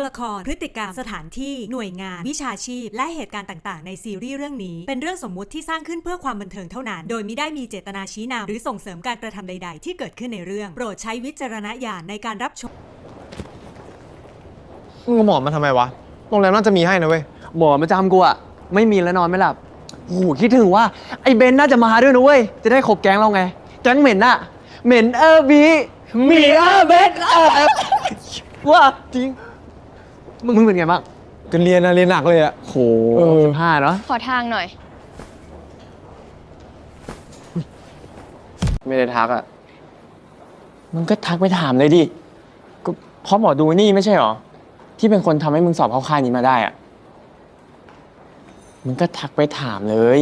ละครพฤติกรรมสถานที่หน่วยงานวิชาชีพและเหตุการณ์ต่างๆในซีรีส์เรื่องนี้เป็นเรื่องสมมุติที่สร้างขึ้นเพื่อความบันเทิงเท่านั้นโดยมิได้มีเจตนาชี้นำหรือส่งเสริมการกระทำใดๆที่เกิดขึ้นในเรื่องโปรดใช้วิจารณญาณในการรับชมมึงเอาหมอนมาทำไมวะโรงแรมน่าจะมีให้นะเว้ย หมอประจำกูอะไม่มีแล้วนอนไม่หลับโอ้โหคิดถึงว่าไอ้เบนน่าจะมาด้วยนะเว้ยจะได้ครบแก๊งเราไงแก๊งเหม็นน่ะเหม็นบีมีเบนว่าจริงมึงเป็นไงบ้าง ก็เรียนนะเรียนหนักเลยอะ โห15เนาะ ขอทางหน่อย ไม่ได้ทักอะมึงก็ทักไปถามเลยดิก็เพราะหมอดูนี่ไม่ใช่หรอที่เป็นคนทำให้มึงสอบเข้าค่ายนี้มาได้อะมึงก็ทักไปถามเลย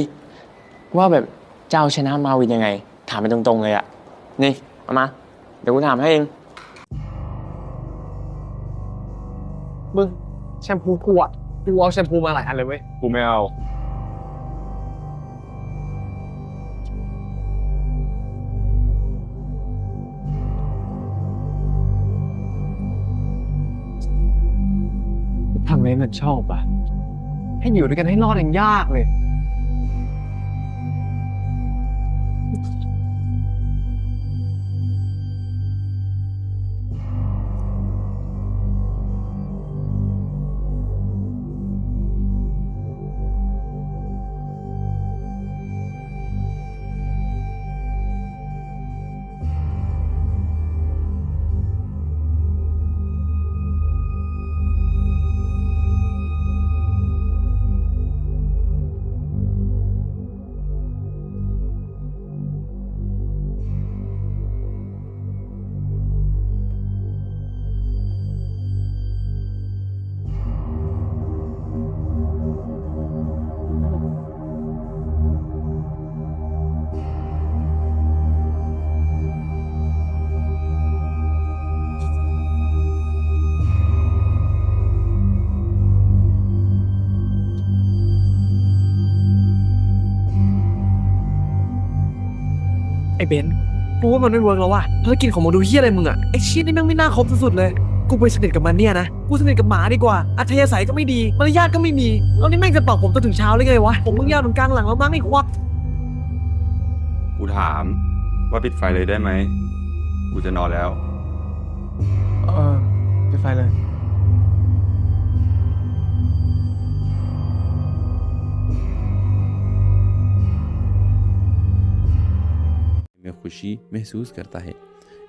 ว่าแบบเจ้าชนะมาวินยังไงถามไปตรงๆเลยอะนี่เอามาเดี๋ยวกูถามให้เองมึงแชมพูกูอะกูเอาแชมพูมาหลายอันเลยเว้ย กูไม่เอา ทำไมมันชอบอะให้อยู่ด้วยกันให้รอดยังยากเลยไอ้เบนกูว่ามันไม่เวิร์กแล้วว่ะภารกิจของหมอดูเฮียอะไรมึงอะไอ้ชี้นี่แม่งไม่น่าครบสุดๆเลยกูไปสนิทกับมันเนี่ยนะกูสนิทกับหมาดีกว่าอัธยาศัยก็ไม่ดีมารยาทก็ไม่มีแล้วนี่แม่งจะเป่าผมจนถึงเช้าเลยไงวะผมมึงยาวถึงกลางหลังแล้วมั้งไอ้ควะ กูถามว่าปิดไฟเลยได้ไหม กูจะนอนแล้ว ปิดไฟเลย में खुशी महसूस करता है।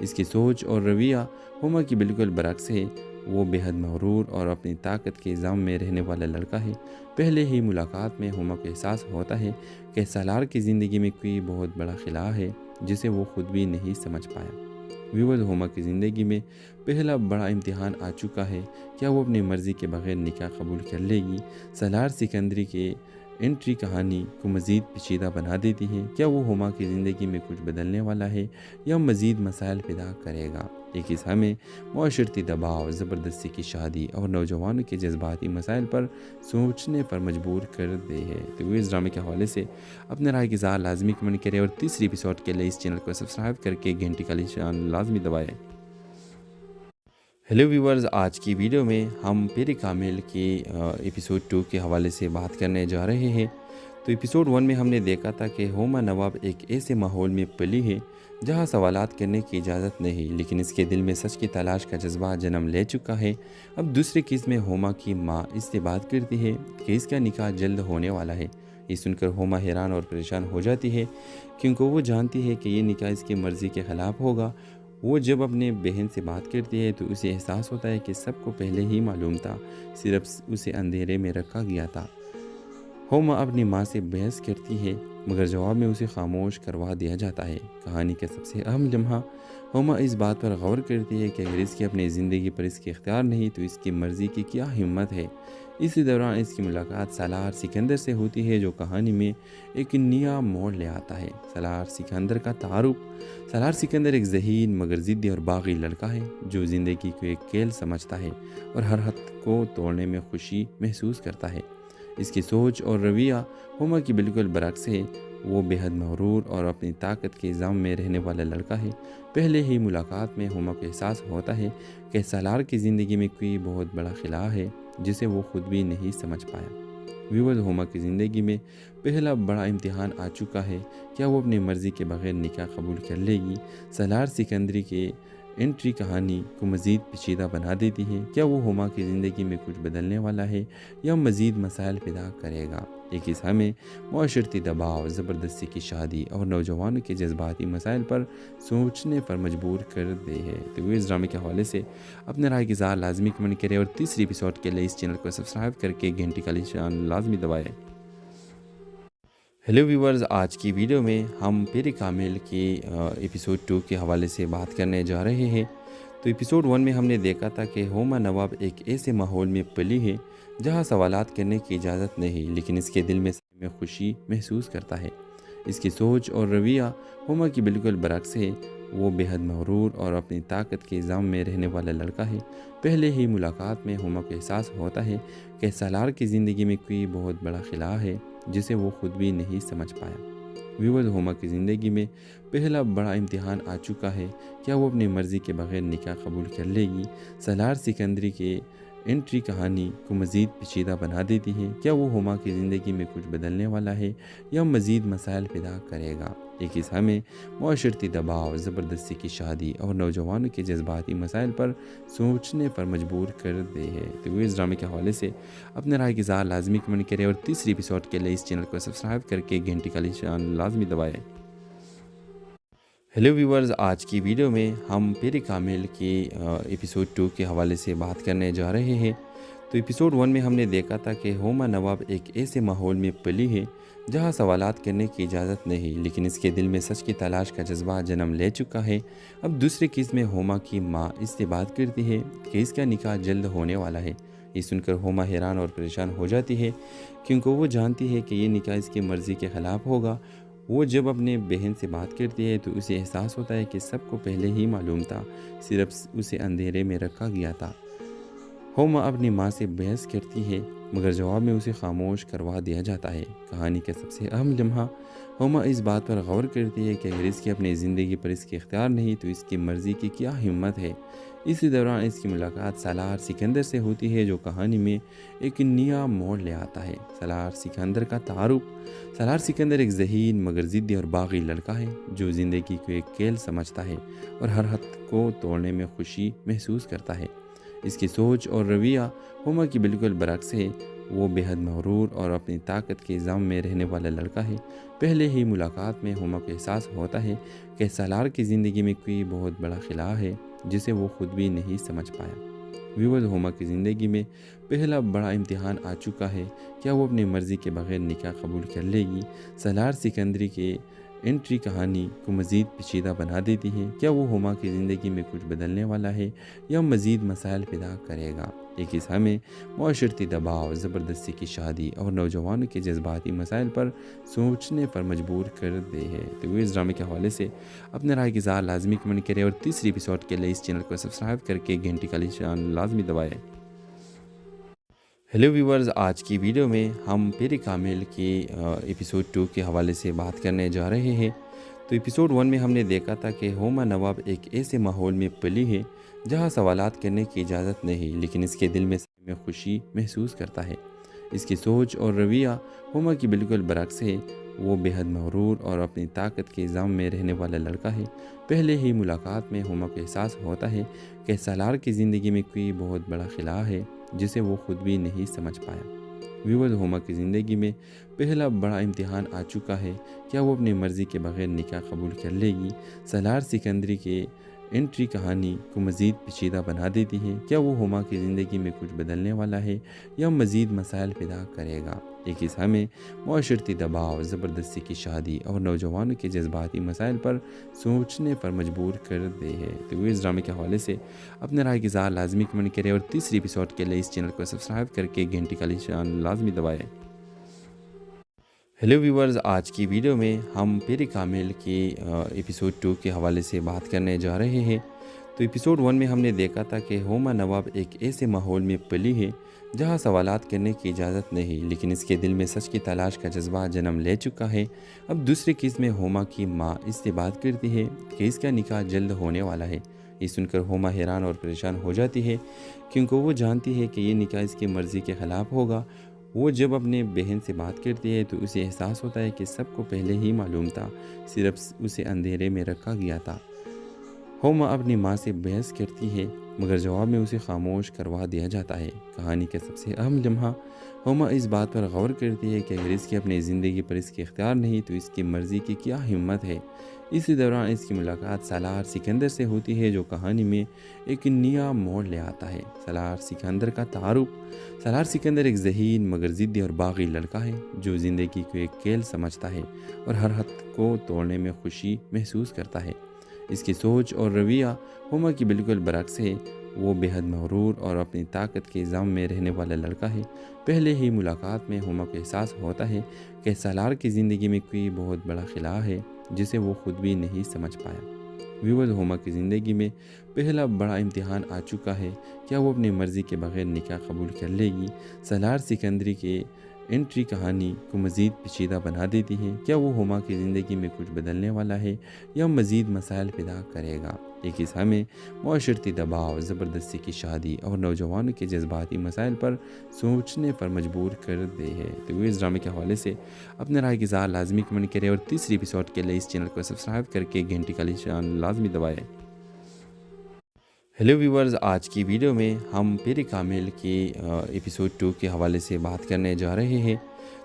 इसकी सोच और रवैया हुमा की बिल्कुल बरक्स है। वो बेहद मगरूर और अपनी ताकत के इल्ज़ाम में रहने वाला लड़का है। पहले ही मुलाकात में हुमा को एहसास होता है कि सालार की ज़िंदगी में कोई बहुत बड़ा खिला है जिसे वो खुद भी नहीं समझ पाया। विवद हुमा की ज़िंदगी में पहला बड़ा इम्तिहान आ चुका है। क्या वो अपनी मर्ज़ी के बग़ैर निकाह कबूल कर लेगी? सालार सिकंदरी के एंट्री कहानी को मज़ीद पेचीदा बना देती है। क्या वो हुमा की ज़िंदगी में कुछ बदलने वाला है या मज़ीद मसाइल पैदा करेगा? ये किस्सा में माशरती दबाव, ज़बरदस्ती की शादी और नौजवानों के जज्बाती मसाइल पर सोचने पर मजबूर कर दे है। तो इस ड्रामे के हवाले से अपने राय के साथ लाजमी कमेंट करें और तीसरी एपिसोड के लिए इस चैनल को सब्सक्राइब करके घंटी का निशान लाजमी दबाएँ। हेलो व्यूवर्स, आज की वीडियो में हम पेरे कामिल के एपिसोड 2 के हवाले से बात करने जा रहे हैं। तो एपिसोड 1 में हमने देखा था कि हुमा नवाब एक ऐसे माहौल में पली है जहां सवालात करने की इजाज़त नहीं, लेकिन इसके दिल में सच की तलाश का जज्बा जन्म ले चुका है। अब दूसरे केस में हुमा की माँ इससे बात करती है कि इसका निकाह जल्द होने वाला है। ये सुनकर हुमा हैरान और परेशान हो जाती है क्योंकि वो जानती है कि ये निकाह इसकी मर्ज़ी के ख़िलाफ़ होगा। वो जब अपने बहन से बात करती है तो उसे एहसास होता है कि सबको पहले ही मालूम था, सिर्फ उसे अंधेरे में रखा गया था। हुमा अपनी माँ से बहस करती है मगर जवाब में उसे खामोश करवा दिया जाता है। कहानी का सबसे अहम लम्हा हुमा इस बात पर गौर करती है कि अगर इसकी अपनी ज़िंदगी पर इसके इख्तियार नहीं तो इसकी मर्ज़ी की क्या हिम्मत है। इसी दौरान इसकी मुलाकात सालार सिकंदर से होती है जो कहानी में एक नया मोड़ ले आता है। सालार सिकंदर का तारुफ। सालार सिकंदर एक ज़हीन मगर ज़िद्दी और बागी लड़का है जो ज़िंदगी को एक खेल समझता है और हर हद को तोड़ने में खुशी महसूस करता है। इसकी सोच और रवैया हुमा की बिल्कुल बरक्स है। وہ बेहद मगरूर और अपनी ताकत के इल्ज़ाम में रहने वाला लड़का है। पहले ही मुलाकात में हुमा को एहसास होता है कि सालार की ज़िंदगी में कोई बहुत बड़ा खिला है जिसे वो खुद भी नहीं समझ पाया। व्यूअर्स, हुमा की ज़िंदगी में पहला बड़ा इम्तिहान आ चुका है। क्या वो अपनी मर्ज़ी के बगैर निकाह कबूल कर लेगी? सालार सिकंदरी के एंट्री कहानी को मज़ीद पेचीदा बना देती है। क्या वो हुमा की ज़िंदगी में कुछ बदलने वाला है या मज़ीद मसाइल पैदा करेगा? एक हिस्सा में माशरती दबाव, ज़बरदस्ती की शादी और नौजवानों के जज्बाती मसाइल पर सोचने पर मजबूर कर दे है। तो वो इस ड्रामे के हवाले से अपने राय की इज़हार लाजमी कमेंट करें और तीसरी एपिसोड के लिए इस चैनल को सब्सक्राइब करके घंटी का निशान लाजमी दबाएँ। हेलो व्यूवर्स, आज की वीडियो में हम पेरे कामिल की एपिसोड 2 के हवाले से बात करने जा रहे हैं। तो एपिसोड 1 में हमने देखा था कि हुमा नवाब एक ऐसे माहौल में पली है जहां सवालात करने की इजाज़त नहीं, लेकिन इसके दिल में खुशी महसूस करता है। इसकी सोच और रवैया हुमा की बिल्कुल बरक्स है। वो बेहद मगरूर और अपनी ताकत के इल्ज़ाम में रहने वाला लड़का है। पहले ही मुलाकात में हुमा को एहसास होता है कि सालार की ज़िंदगी में कोई बहुत बड़ा खिला है जिसे वो खुद भी नहीं समझ पाया। व्यूअर्स, हुमा की ज़िंदगी में पहला बड़ा इम्तिहान आ चुका है। क्या वो अपनी मर्ज़ी के बगैर निकाह कबूल कर लेगी? सालार सिकंदरी के एंट्री कहानी को मज़ीद पेचीदा बना देती है। क्या वो हुमा की ज़िंदगी में कुछ बदलने वाला है या मज़ीद मसाइल पैदा करेगा? एक हिस्सा में माशरती दबाव, ज़बरदस्ती की शादी और नौजवानों के जज्बाती मसाइल पर सोचने पर मजबूर कर दे है। तो वो इस ड्रामे के हवाले से अपने राय की इज़हार लाजमी कमेंट करें और तीसरी एपिसोड के लिए इस चैनल को सब्सक्राइब करके घंटी का निशान लाजमी दबाएँ। हेलो व्यूवर्स, आज की वीडियो में हम पेरे कामिल की एपिसोड 2 के हवाले से बात करने जा रहे हैं। तो एपिसोड 1 में हमने देखा था कि हुमा नवाब एक ऐसे माहौल में पली है जहां सवालात करने की इजाज़त नहीं, लेकिन इसके दिल में सच की तलाश का जज्बा जन्म ले चुका है। अब दूसरी किस्त में हुमा की माँ इससे बात करती है कि इसका निकाह जल्द होने वाला है। ये सुनकर हुमा हैरान और परेशान हो जाती है क्योंकि वो जानती है कि ये निकाह इसकी मर्ज़ी के ख़िलाफ़ होगा। वो जब अपने बहन से बात करती है तो उसे एहसास होता है कि सबको पहले ही मालूम था, सिर्फ उसे अंधेरे में रखा गया था। हुमा अपनी माँ से बहस करती है मगर जवाब में उसे खामोश करवा दिया जाता है। कहानी का सबसे अहम लम्हा, हुमा इस बात पर गौर करती है कि अगर इसकी अपनी ज़िंदगी पर इसके इख्तियार नहीं तो इसकी मर्ज़ी की क्या हिम्मत है। इसी दौरान इसकी मुलाकात सालार सिकंदर से होती है जो कहानी में एक नया मोड़ ले आता है। सालार सिकंदर का तारुफ। सालार सिकंदर एक ज़हीन मगर ज़िद्दी और बागी लड़का है जो ज़िंदगी को एक खेल समझता है और हर हद को तोड़ने में खुशी महसूस करता है। इसकी सोच और रवैया हुमा की बिल्कुल बरक्स है। वो बेहद मगरूर और अपनी ताकत के इल्ज़ाम में रहने वाला लड़का है। पहले ही मुलाकात में हुमा को एहसास होता है कि सालार की ज़िंदगी में कोई बहुत बड़ा खिला है जिसे वो खुद भी नहीं समझ पाया। व्यूअर्स, हुमा की ज़िंदगी में पहला बड़ा इम्तिहान आ चुका है। क्या वो अपनी मर्ज़ी के बगैर निकाह कबूल कर लेगी? सालार सिकंदरी के एंट्री कहानी को मज़ीद पेचीदा बना देती है। क्या वो हुमा की ज़िंदगी में कुछ बदलने वाला है या मज़ीद मसाइल पैदा करेगा? एक हिस्सा में माशरती दबाव, ज़बरदस्ती की शादी और नौजवानों के जज्बाती मसाइल पर सोचने पर मजबूर कर दे है। तो वो इस ड्रामे के हवाले से अपने राय की इज़हार लाजमी कमेंट करें और तीसरी एपिसोड के लिए इस चैनल को सब्सक्राइब करके घंटी का निशान लाजमी दबाएँ। हेलो व्यूवर्स, आज की वीडियो में हम पेरे कामिल की एपिसोड 2 के हवाले से बात करने जा रहे हैं। तो एपिसोड 1 में हमने देखा था कि हुमा नवाब एक ऐसे माहौल में पली है जहां सवालात करने की इजाज़त नहीं, लेकिन इसके दिल में खुशी महसूस करता है। इसकी सोच और रवैया हुमा की बिल्कुल बरक्स है। वो बेहद मगरूर और अपनी ताकत के इल्ज़ाम में रहने वाला लड़का है। पहले ही मुलाकात में हुमा को एहसास होता है कि सालार की ज़िंदगी में कोई बहुत बड़ा खिला है जिसे वो खुद भी नहीं समझ पाया। व्यूअर्स, हुमा की ज़िंदगी में पहला बड़ा इम्तिहान आ चुका है। क्या वो अपनी मर्ज़ी के बगैर निकाह कबूल कर लेगी? सालार सिकंदरी के एंट्री कहानी को मज़ीद पेचीदा बना देती है। क्या वो हुमा की ज़िंदगी में कुछ बदलने वाला है या मज़ीद मसाइल पैदा करेगा? एक हिस्सा में माशरती दबाव, ज़बरदस्ती की शादी और नौजवानों के जज्बाती मसाइल पर सोचने पर मजबूर कर दे है। तो वो इस ड्रामे के हवाले से अपने राय की इज़हार लाजमी कमेंट करें और तीसरी एपिसोड के लिए इस चैनल को सब्सक्राइब करके घंटी का निशान लाजमी दबाएँ। हेलो व्यूवर्स, आज की वीडियो में हम पेरे कामिल की एपिसोड 2 के हवाले से बात करने जा रहे हैं। तो एपिसोड 1 में हमने देखा था कि होमा नवाब एक ऐसे माहौल में पली है जहां सवालात करने की इजाज़त नहीं, लेकिन इसके दिल में सच की तलाश का जज्बा जन्म ले चुका है। अब दूसरे केस में होमा की माँ इससे बात करती है कि इसका निकाह जल्द होने वाला है। ये सुनकर होमा हैरान और परेशान हो जाती है क्योंकि वो जानती है कि ये निकाह इसकी मर्ज़ी के ख़िलाफ़ होगा। वो जब अपने बहन से बात करती है तो उसे एहसास होता है कि सबको पहले ही मालूम था, सिर्फ उसे अंधेरे में रखा गया था। होमा अपनी माँ से बहस करती है मगर जवाब में उसे खामोश करवा दिया जाता है। कहानी का सबसे अहम लम्हा, होमा इस बात पर गौर करती है कि अगर इसकी अपनी ज़िंदगी पर इसकी इख्तियार नहीं तो इसकी मर्ज़ी की क्या हिम्मत है। इसी दौरान इसकी मुलाकात सालार सिकंदर से होती है जो कहानी में एक नया मोड़ ले आता है। सालार सिकंदर का तारुफ। सालार सिकंदर एक ज़हीन मगर ज़िद्दी और बागी लड़का है जो ज़िंदगी को एक खेल समझता है और हर हद को तोड़ने में खुशी महसूस करता है। इसकी सोच और रवैया होमा की बिल्कुल बरक्स है। वो बेहद मगरूर और अपनी ताकत के इल्ज़ाम में रहने वाला लड़का है। पहले ही मुलाकात में होमा को एहसास होता है कि सालार की ज़िंदगी में कोई बहुत बड़ा खिला है जिसे वो खुद भी नहीं समझ पाया। व्यूअर्स, होमा की ज़िंदगी में पहला बड़ा इम्तिहान आ चुका है। क्या वो अपनी मर्ज़ी के बगैर निकाह कबूल कर लेगी? सालार सिकंदरी के एंट्री कहानी को मज़ीद पेचीदा बना देती है। क्या वो होमा की ज़िंदगी में कुछ बदलने वाला है या मज़ीद मसाइल पैदा करेगा? एक किस्सा में माशरती दबाव, ज़बरदस्ती की शादी और नौजवानों के जज्बाती मसाइल पर सोचने पर मजबूर कर दे है। तो इस ड्रामे के हवाले से अपने राय की इज़हार लाजमी कमेंट करें और तीसरी एपिसोड के लिए इस चैनल को सब्सक्राइब करके घंटी का निशान लाजमी दबाएँ। हेलो व्यूवर्स, आज की वीडियो में हम पेरे कामिल की एपिसोड 2 के हवाले से बात करने जा रहे हैं।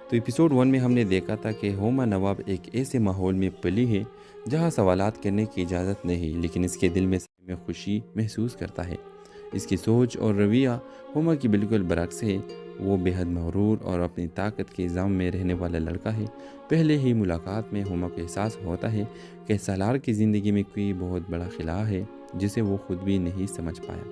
तो एपिसोड 1 में हमने देखा था कि होमा नवाब एक ऐसे माहौल में पली है जहां सवालात करने की इजाज़त नहीं, लेकिन इसके दिल में खुशी महसूस करता है। इसकी सोच और रवैया होमा की बिल्कुल बरक्स है। वो बेहद मगरूर और अपनी ताकत के इल्ज़ाम में रहने वाला लड़का है। पहले ही मुलाकात में होमा को एहसास होता है कि सालार की ज़िंदगी में कोई बहुत बड़ा खिला है जिसे वो खुद भी नहीं समझ पाया।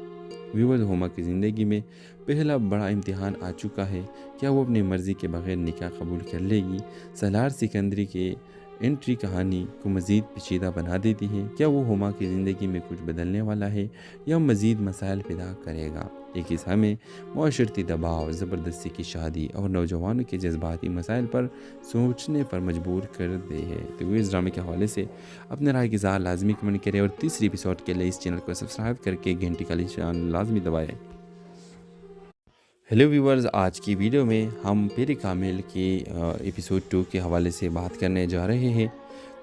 व्यूअर्स, होमा की ज़िंदगी में पहला बड़ा इम्तिहान आ चुका है। क्या वो अपनी मर्ज़ी के बगैर निकाह कबूल कर लेगी? सालार सिकंदरी के एंट्री कहानी को मज़ीद पेचीदा बना देती है। क्या वो होमा की ज़िंदगी में कुछ बदलने वाला है या मज़ीद मसाइल पैदा करेगा? एक किस्सा में माशरती दबाव, ज़बरदस्ती की शादी और नौजवानों के जज्बाती मसाइल पर सोचने पर मजबूर कर दे है। तो इस ड्रामे के हवाले से अपने राय की इज़हार लाजमी कमेंट करें और तीसरी एपिसोड के लिए इस चैनल को सब्सक्राइब करके घंटी का निशान लाजमी दबाएँ। हेलो व्यूवर्स, आज की वीडियो में हम पेरे कामिल की एपिसोड 2 के हवाले से बात करने जा रहे हैं।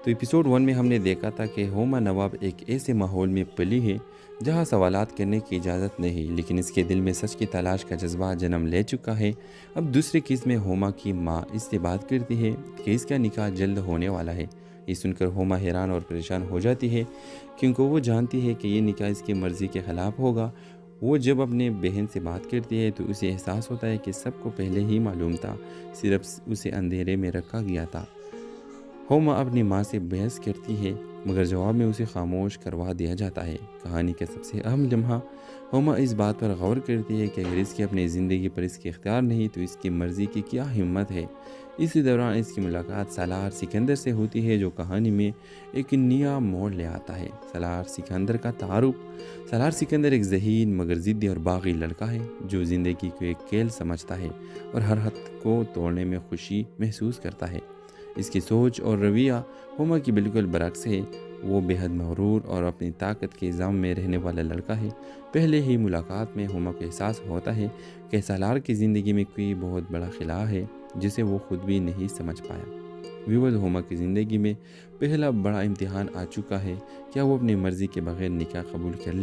तो एपिसोड 1 में हमने देखा था कि होमा नवाब एक ऐसे माहौल में पली है जहां सवालात करने की इजाज़त नहीं, लेकिन इसके दिल में सच की तलाश का जज्बा जन्म ले चुका है। अब दूसरे केस में होमा की माँ इससे बात करती है कि इसका निकाह जल्द होने वाला है। ये सुनकर होमा हैरान और परेशान हो जाती है क्योंकि वो जानती है कि ये निकाह इसकी मर्ज़ी के ख़िलाफ़ होगा। वो जब अपने बहन से बात करती है तो उसे एहसास होता है कि सबको पहले ही मालूम था, सिर्फ उसे अंधेरे में रखा गया था। होमा अपनी माँ से बहस करती है मगर जवाब में उसे खामोश करवा दिया जाता है। कहानी का सबसे अहम लम्हा, होमा इस बात पर गौर करती है कि अगर इसकी अपनी ज़िंदगी पर इसकी इख्तियार नहीं तो इसकी मर्ज़ी की क्या हिम्मत है। इसी दौरान इसकी मुलाकात सालार सिकंदर से होती है जो कहानी में एक नया मोड़ ले आता है। सालार सिकंदर का तारुफ। सालार सिकंदर एक ज़हीन मगर ज़िद्दी और बागी लड़का है जो ज़िंदगी को एक खेल समझता है और हर हद को तोड़ने में खुशी महसूस करता है। इसकी सोच और रवैया होमा की बिल्कुल बरक्स है। वो बेहद मगरूर और अपनी ताकत के इल्ज़ाम में रहने वाला लड़का है। पहले ही मुलाकात में होमा को एहसास होता है कि सालार की ज़िंदगी में कोई बहुत बड़ा खिला है जिसे वो खुद भी नहीं समझ पाया। व्यूअर्स, होमा की ज़िंदगी में पहला बड़ा इम्तिहान आ चुका है। क्या वो अपनी मर्ज़ी के बगैर निकाह कबूल कर ले?